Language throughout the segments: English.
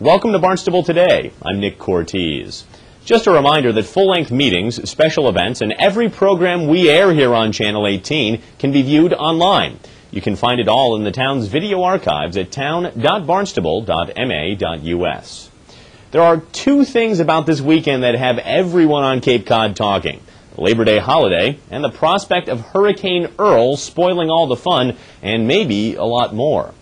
Welcome to Barnstable Today. I'm Nick Cortez. Just a reminder that full-length meetings, special events, and every program we air here on Channel 18 can be viewed online. You can find it all in the town's video archives at town.barnstable.ma.us. There are two things about this weekend that have everyone on Cape Cod talking: the Labor Day holiday and the prospect of Hurricane Earl spoiling all the fun and maybe a lot more.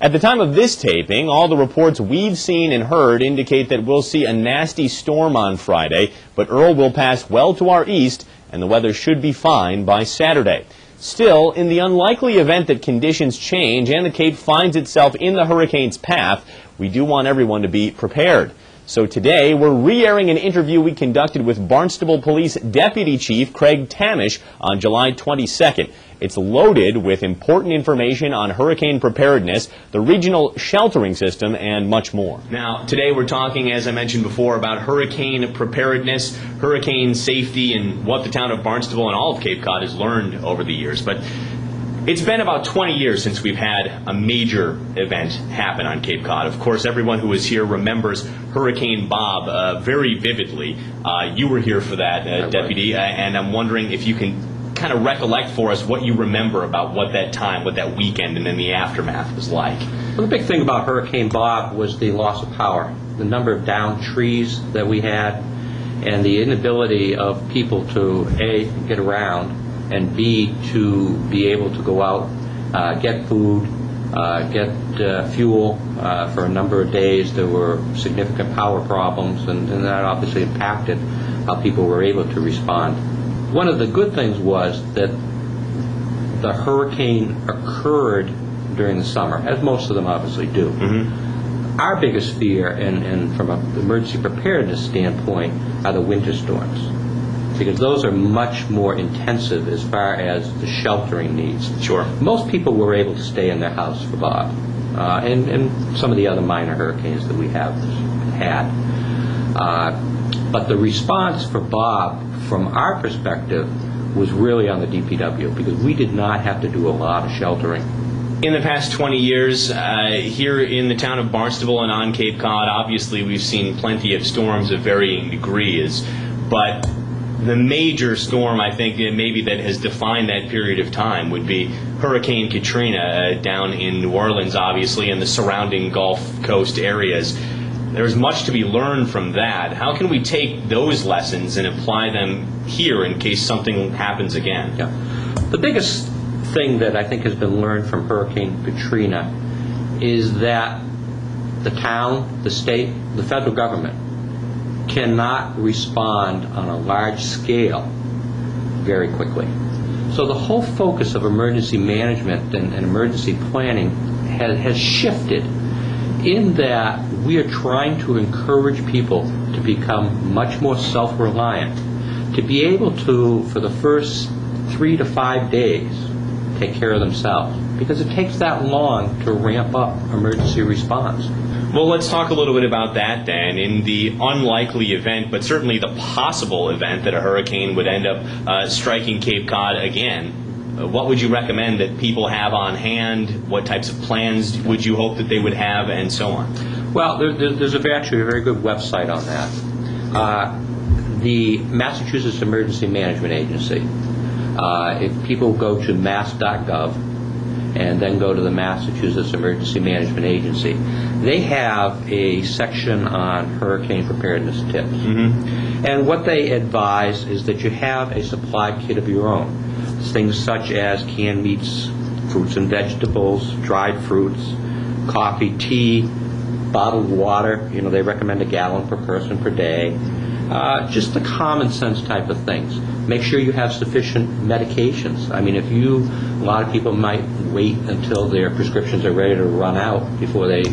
At the time of this taping, all the reports we've seen and heard indicate that we'll see a nasty storm on Friday, but Earl will pass well to our east and the weather should be fine by Saturday. Still, in the unlikely event that conditions change and the Cape finds itself in the hurricane's path, we do want everyone to be prepared. So today, we're re-airing an interview we conducted with Barnstable Police Deputy Chief Craig Tamish on July 22nd. It's loaded with important information on hurricane preparedness, the regional sheltering system, and much more. Now, today we're talking, as I mentioned before, about hurricane preparedness, hurricane safety, and what the town of Barnstable and all of Cape Cod has learned over the years. But it's been about 20 years since we've had a major event happen on Cape Cod. Of course, everyone who was here remembers Hurricane Bob very vividly. You were here for that, Deputy, and I'm wondering if you can kind of recollect for us what you remember about what that time, what that weekend, and then the aftermath was like. Well, the big thing about Hurricane Bob was the loss of power, the number of downed trees that we had, and the inability of people to, A, get around, and B, to be able to go out, get food, get fuel for a number of days. There were significant power problems, and that obviously impacted how people were able to respond. One of the good things was that the hurricane occurred during the summer, as most of them obviously do. Mm-hmm. Our biggest fear, and from an emergency preparedness standpoint, are the winter storms, because those are much more intensive as far as the sheltering needs. Sure. Most people were able to stay in their house for Bob, and some of the other minor hurricanes that we have had. But the response for Bob, from our perspective, was really on the DPW, because we did not have to do a lot of sheltering. In the past 20 years, here in the town of Barnstable and on Cape Cod, obviously we've seen plenty of storms of varying degrees, but the major storm, I think, maybe that has defined that period of time would be Hurricane Katrina down in New Orleans, obviously, and the surrounding Gulf Coast areas. There's much to be learned from that. How can we take those lessons and apply them here in case something happens again? Yeah. The biggest thing that I think has been learned from Hurricane Katrina is that the town, the state, the federal government cannot respond on a large scale very quickly. So the whole focus of emergency management and emergency planning has shifted, in that we are trying to encourage people to become much more self-reliant, to be able to, for the first 3 to 5 days, take care of themselves, because it takes that long to ramp up emergency response. Well, let's talk a little bit about that then. In the unlikely event, but certainly the possible event that a hurricane would end up striking Cape Cod again, what would you recommend that people have on hand? What types of plans would you hope that they would have, and so on? Well, there's actually a very good website on that. The Massachusetts Emergency Management Agency. If people go to mass.gov and then go to the Massachusetts Emergency Management Agency, they have a section on hurricane preparedness tips. Mm-hmm. And what they advise is that you have a supply kit of your own. Things such as canned meats, fruits and vegetables, dried fruits, coffee, tea, bottled water. You know, they recommend a gallon per person per day. Just the common sense type of things. Make sure you have sufficient medications. I mean, a lot of people might wait until their prescriptions are ready to run out before they,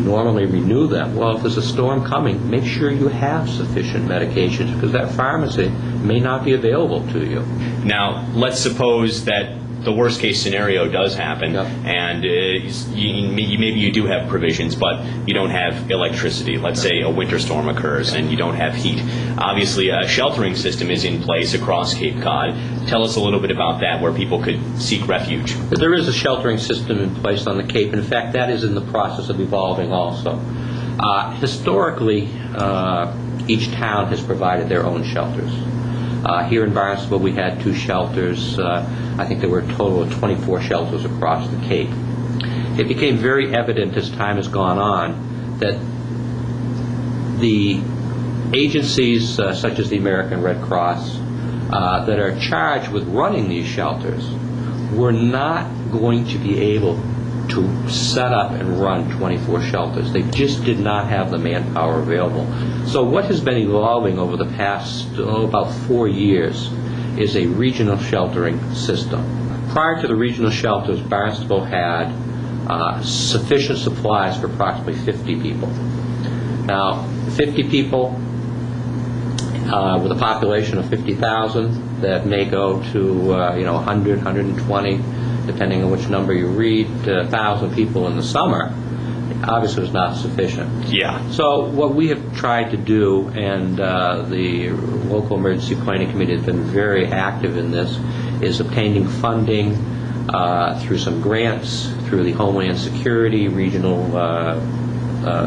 normally renew them. Well, if there's a storm coming, make sure you have sufficient medications, because that pharmacy may not be available to you. Now, let's suppose that the worst case scenario does happen, Yep. and maybe you do have provisions, but you don't have electricity. Let's say a winter storm occurs and you don't have heat. Obviously, a sheltering system is in place across Cape Cod. Tell us a little bit about that, where people could seek refuge. There is a sheltering system in place on the Cape. In fact, that is in the process of evolving also. Historically, each town has provided their own shelters. Here in Barnstable, we had 2 shelters. I think there were a total of 24 shelters across the Cape. It became very evident as time has gone on that the agencies such as the American Red Cross that are charged with running these shelters were not going to be able to set up and run 24 shelters. They just did not have the manpower available. So what has been evolving over the past about 4 years is a regional sheltering system. Prior to the regional shelters, Barnstable had sufficient supplies for approximately 50 people. Now, 50 people with a population of 50,000, that may go to 100, 120, depending on which number you read, 1,000 people in the summer, obviously is not sufficient. Yeah. So what we have tried to do, and the local emergency planning committee has been very active in this, is obtaining funding through some grants, through the Homeland Security regional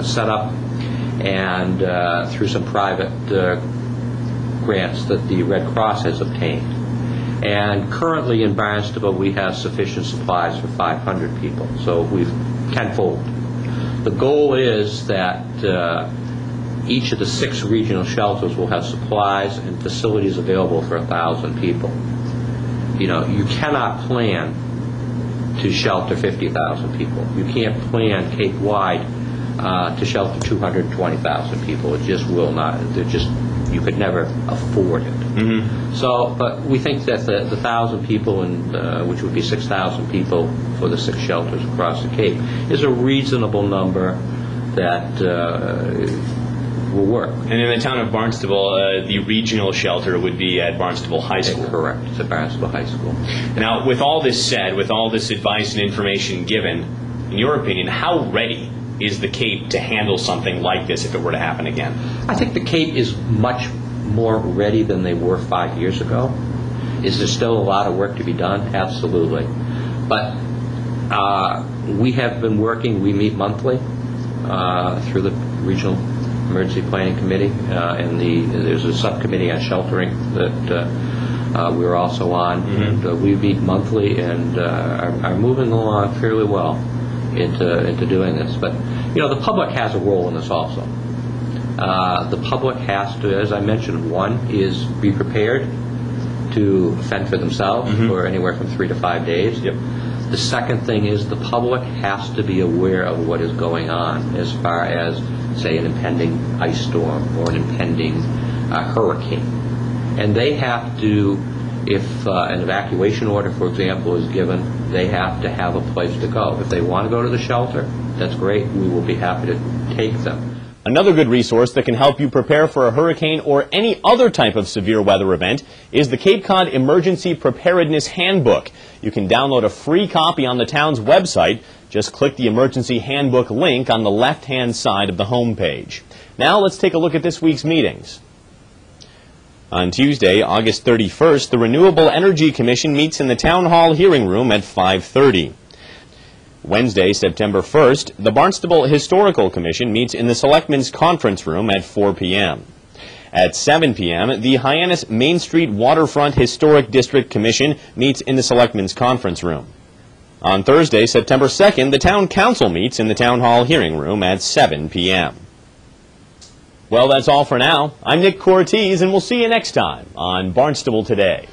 setup, and through some private grants that the Red Cross has obtained. And currently in Barnstable we have sufficient supplies for 500 people, so we've tenfold. The goal is that each of the 6 regional shelters will have supplies and facilities available for 1,000 people. You cannot plan to shelter 50,000 people. You can't plan Cape-wide to shelter 220,000 people. It just will not. You could never afford it. Mm-hmm. So, but we think that the 1,000 people, which would be 6,000 people for the 6 shelters across the Cape, is a reasonable number that will work. And in the town of Barnstable, the regional shelter would be at Barnstable High School. Correct. It's at Barnstable High School. Now, with all this said, with all this advice and information given, in your opinion, how ready is the Cape to handle something like this if it were to happen again? I think the Cape is much more ready than they were 5 years ago. Is there still a lot of work to be done? Absolutely. But we have been working, we meet monthly through the Regional Emergency Planning Committee, and there's a subcommittee on sheltering that we're also on. Mm-hmm. And we meet monthly and are moving along fairly well into doing this. But the public has a role in this also. The public has to, as I mentioned, one is be prepared to fend for themselves mm-hmm. for anywhere from 3 to 5 days. Yep. The second thing is the public has to be aware of what is going on as far as, say, an impending ice storm or an impending hurricane. And they have to, if an evacuation order, for example, is given, they have to have a place to go. If they want to go to the shelter, that's great. We will be happy to take them. Another good resource that can help you prepare for a hurricane or any other type of severe weather event is the Cape Cod Emergency Preparedness Handbook. You can download a free copy on the town's website. Just click the Emergency Handbook link on the left-hand side of the home page. Now let's take a look at this week's meetings. On Tuesday, August 31st, the Renewable Energy Commission meets in the Town Hall hearing room at 5:30. Wednesday, September 1st, the Barnstable Historical Commission meets in the Selectmen's Conference Room at 4 p.m. At 7 p.m., the Hyannis Main Street Waterfront Historic District Commission meets in the Selectmen's Conference Room. On Thursday, September 2nd, the Town Council meets in the Town Hall hearing room at 7 p.m. Well, that's all for now. I'm Nick Cortez, and we'll see you next time on Barnstable Today.